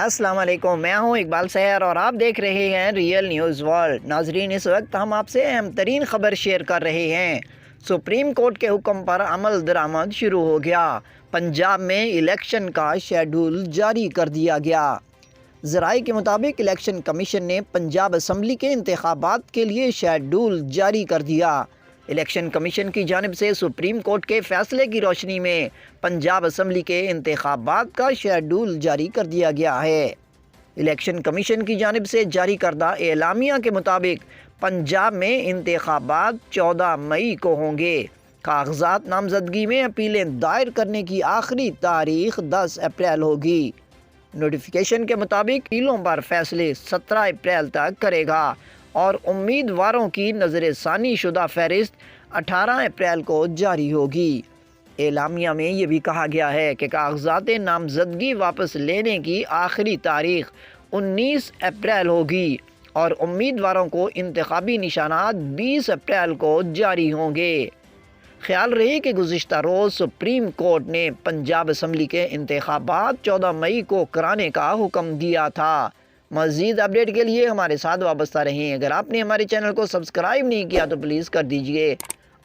السلام علیکم، میں ہوں اقبال سحر اور آپ دیکھ رہے ہیں ریئل نیوز ورلڈ۔ ناظرین، اس وقت ہم آپ سے اہم ترین خبر شیئر کر رہے ہیں۔ سپریم کورٹ کے حکم پر عمل درآمد شروع ہو گیا۔ پنجاب میں الیکشن کا شیڈول جاری کر دیا گیا۔ ذرائع کے مطابق الیکشن کمیشن نے پنجاب اسمبلی کے انتخابات کے لیے شیڈول جاری کر دیا۔ الیکشن کمیشن کی جانب سے سپریم کورٹ کے فیصلے کی روشنی میں پنجاب اسمبلی کے انتخابات کا شیڈول جاری کر دیا گیا ہے۔ الیکشن کمیشن کی جانب سے جاری کردہ اعلامیہ کے مطابق پنجاب میں انتخابات 14 مئی کو ہوں گے۔ کاغذات نامزدگی میں اپیلیں دائر کرنے کی آخری تاریخ 10 اپریل ہوگی۔ نوٹیفیکیشن کے مطابق اپیلوں پر فیصلے 17 اپریل تک کرے گا اور امیدواروں کی نظر ثانی شدہ فہرست 18 اپریل کو جاری ہوگی۔ اعلامیہ میں یہ بھی کہا گیا ہے کہ کاغذات نامزدگی واپس لینے کی آخری تاریخ 19 اپریل ہوگی اور امیدواروں کو انتخابی نشانات 20 اپریل کو جاری ہوں گے۔ خیال رہے کہ گزشتہ روز سپریم کورٹ نے پنجاب اسمبلی کے انتخابات 14 مئی کو کرانے کا حکم دیا تھا۔ مزید اپڈیٹ کے لیے ہمارے ساتھ وابستہ رہیں۔ اگر آپ نے ہمارے چینل کو سبسکرائب نہیں کیا تو پلیز کر دیجئے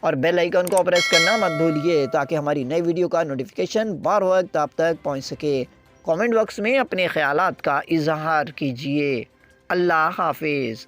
اور بیل آئیکن کو پریس کرنا مت بھولیے تاکہ ہماری نئی ویڈیو کا نوٹیفیکیشن بار وقت آپ تک پہنچ سکے۔ کامنٹ باکس میں اپنے خیالات کا اظہار کیجئے۔ اللہ حافظ۔